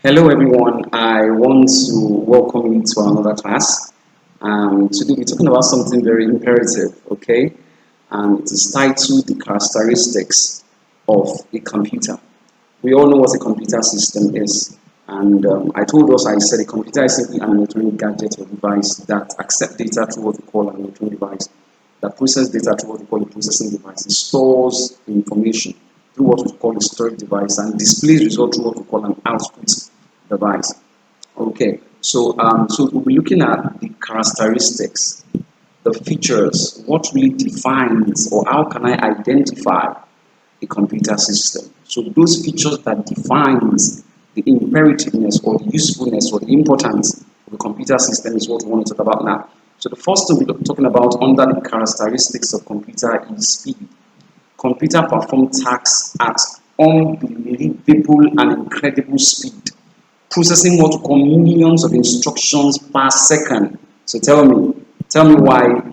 Hello everyone, I want to welcome you to another class. Today we're talking about something very imperative, okay? It is titled The Characteristics of a Computer. We all know what a computer system is. I said a computer is simply an electronic gadget or device that accepts data through what we call an electronic device, that processes data through what we call a processing device. It stores information through what we call a storage device and displays results through what we call an output device. Okay, so we'll be looking at the characteristics, the features, what really defines or how can I identify a computer system. So those features that defines the imperativeness or the usefulness or the importance of a computer system is what we want to talk about now. So the first thing we're talking about under the characteristics of computer is speed. Computer perform tasks at unbelievable and incredible speed, processing what we call millions of instructions per second. So tell me why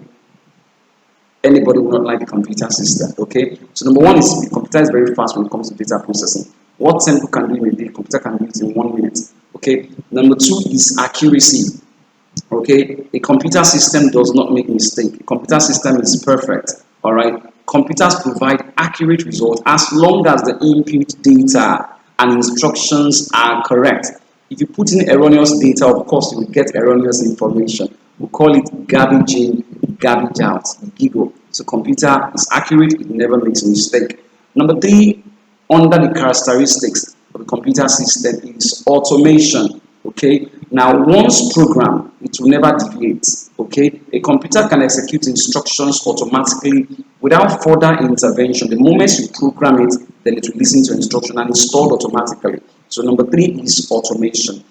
anybody would not like the computer system. Okay, so number one is the computer is very fast when it comes to data processing. What Temple can do in a day, computer can do it in 1 minute. Okay, number two is accuracy. Okay, a computer system does not make mistake. A computer system is perfect. All right, computers provide accurate results as long as the input data and instructions are correct. If you put in erroneous data, of course you will get erroneous information. We call it garbage in, garbage out, GIGO. So computer is accurate, it never makes a mistake. Number three, under the characteristics of the computer system is automation. Okay, now once programmed, it will never deviate. Okay, a computer can execute instructions automatically without further intervention. The moment you program it, then it will listen to instruction and install automatically. So number three is automation.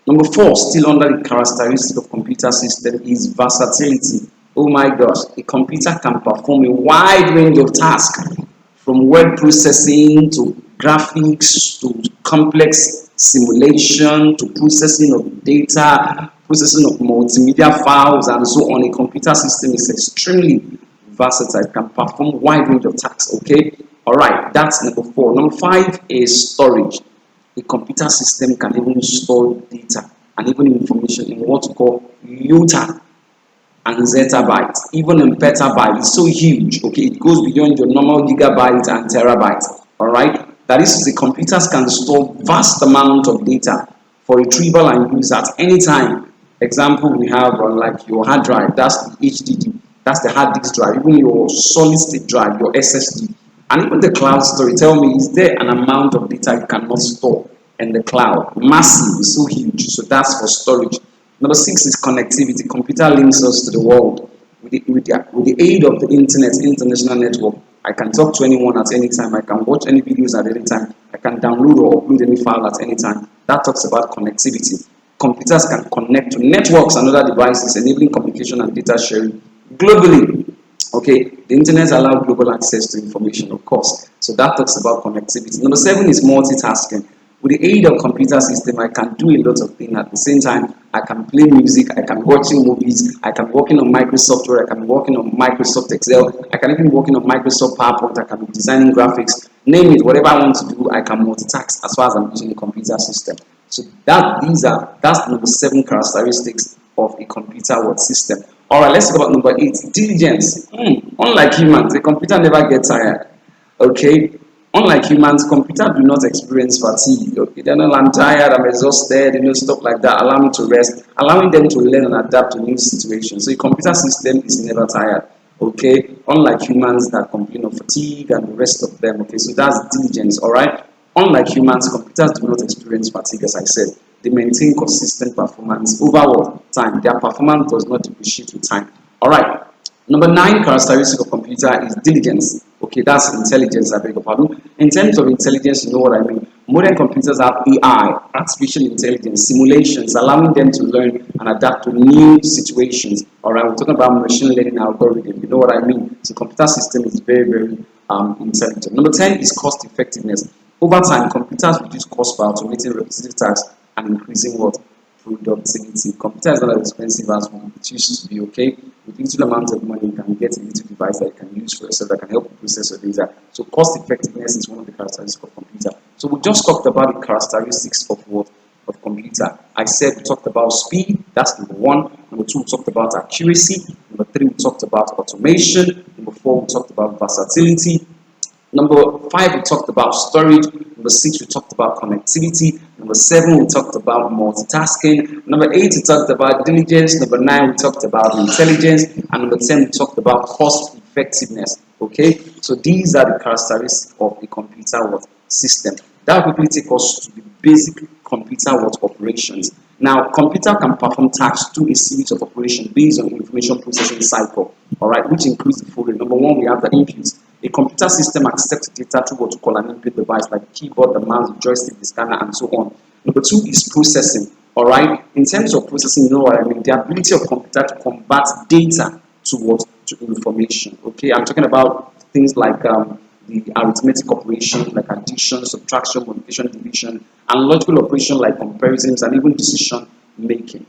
Number four, still under the characteristic of computer system, is versatility. Oh my gosh, a computer can perform a wide range of tasks from word processing to graphics to complex simulation to processing of data, processing of multimedia files, and so on. A computer system is extremely versatile, it can perform wide range of tasks. Okay, all right, that's number four. Number five is storage. A computer system can even store data and even information in what we call iota and zettabyte, even in petabyte. It's so huge. Okay, it goes beyond your normal gigabyte and terabyte. All right, that is, the computers can store vast amount of data for retrieval and use at any time. Example, we have like your hard drive, that's the HDD, that's the hard disk drive, even your solid state drive, your SSD, and even the cloud storage. Tell me, is there an amount of data you cannot store in the cloud? Massive, so huge. So that's for storage. Number six is connectivity. Computer links us to the world with the aid of the internet, international network. I can talk to anyone at any time. I can watch any videos at any time. I can download or upload any file at any time. That talks about connectivity. Computers can connect to networks and other devices, enabling communication and data sharing globally. Okay, the internet allows global access to information, of course. So that talks about connectivity. Number seven is multitasking. With the aid of computer system, I can do a lot of things at the same time. I can play music, I can watch movies, I can be working on Microsoft Word, I can be working on Microsoft Excel, I can even be working on Microsoft PowerPoint, I can be designing graphics, name it, whatever I want to do, I can multitask as far as I'm using a computer system. So that's number seven characteristics of a computer word system. Alright, let's talk about number eight, diligence. Unlike humans, a computer never gets tired. Okay, unlike humans, computers do not experience fatigue. Okay, they're not, I'm tired, I'm exhausted, stuff like that. Allow me to rest, allowing them to learn and adapt to new situations. So a computer system is never tired. Okay, unlike humans that complain of fatigue and the rest of them. Okay, so that's diligence. All right. Unlike humans, computers do not experience fatigue, as I said. They maintain consistent performance over what? Time. Their performance does not depreciate with time. All right. Number nine characteristic of computer is diligence. Okay, that's intelligence, I beg your pardon. In terms of intelligence, you know what I mean. Modern computers have AI, artificial intelligence, simulations, allowing them to learn and adapt to new situations. All right, we're talking about machine learning algorithm. You know what I mean? So computer system is very, very intelligent. Number 10 is cost effectiveness. Over time, computers reduce cost by automating repetitive tasks and increasing what? productivity. Computer is not as expensive as it used to be, okay? With little amount of money, you can get a little device that you can use for yourself that can help you process your data. So cost effectiveness is one of the characteristics of computer. So we just talked about the characteristics of what? Of computer. I said we talked about speed, that's number one. Number two, we talked about accuracy. Number three, we talked about automation. Number four, we talked about versatility. Number five, we talked about storage. Number six, we talked about connectivity. Number seven, we talked about multitasking. Number eight, we talked about diligence. Number nine, we talked about intelligence. And number 10, we talked about cost effectiveness. Okay, so these are the characteristics of a computer what system. That will quickly take us to the basic computer what operations. Now, computer can perform tasks through a series of operations based on information processing cycle, all right, which includes the following. Number one, we have the inputs. A computer system accepts data through what we call an input device like the keyboard, the mouse, the joystick, the scanner, and so on. Number two is processing, all right. In terms of processing, you know what I mean? The ability of computer to convert data to what? To information, okay. I'm talking about things like the arithmetic operations like addition, subtraction, multiplication, division, and logical operations like comparisons and even decision making.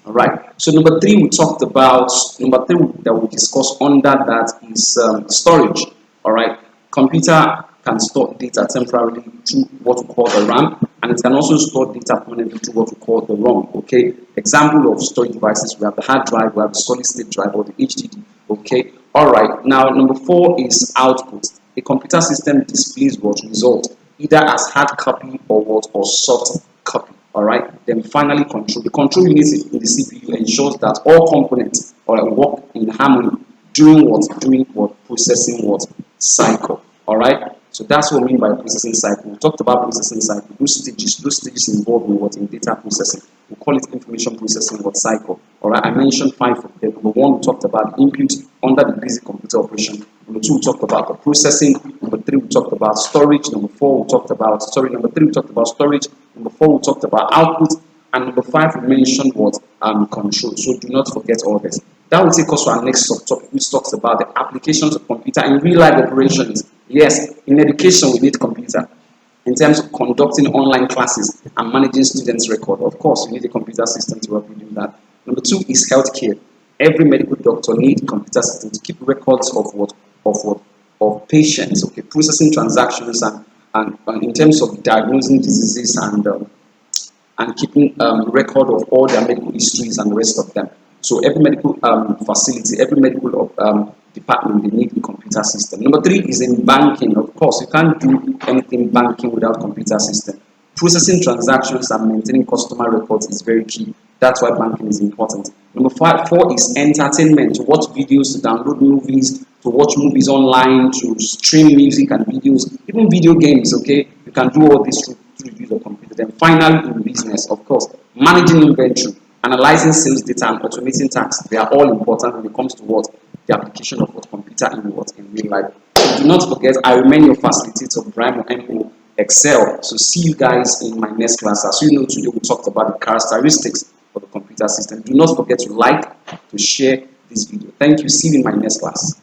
All right. So number three, we talked about number three that we discussed under that is storage. All right. Computer can store data temporarily through what we call the RAM, and it can also store data permanently through what we call the ROM. Okay. Example of storage devices: we have the hard drive, we have the solid state drive, or the HDD. Okay. All right. Now number four is output. A computer system displays what result either as hard copy or what or soft copy. All right. Then finally, control. The control unit in the CPU ensures that all components work in harmony during what processing what cycle. All right. So that's what we mean by processing cycle. We talked about processing cycle. Those stages involved in what in data processing. We call it information processing what cycle. All right. I mentioned five of them. Number one, we talked about input under the basic computer operation. Number two, we talked about the processing. Number three, we talked about storage. Number four, we talked about Number three, we talked about storage. Number four, we talked about output. And number five, we mentioned what control. So do not forget all this. That will take us to our next subtopic, which talks about the applications of computer in real life operations. Yes, in education we need computer. In terms of conducting online classes and managing students' record, of course, you need a computer system to help you do that. Number two is healthcare. Every medical doctor needs a computer system to keep records of of patients, okay, processing transactions and in terms of diagnosing diseases and keeping record of all their medical histories and the rest of them. So every medical facility, every medical department, they need a computer system. Number three is in banking. Of course, you can't do anything banking without computer system. Processing transactions and maintaining customer records is very key. That's why banking is important. Number four is entertainment. To watch videos, to download movies, to watch movies online, to stream music and videos, even video games. Okay, you can do all this through the use of computer. Then finally, in business, of course, managing inventory, analyzing sales data, and automating tasks. They are all important when it comes to what the application of what computer in real life. So do not forget, I remain your facilitator, Brian MO Excel. So see you guys in my next class. As you know, today we talked about the characteristics of the computer system. Do not forget to like, to share this video. Thank you. See you in my next class.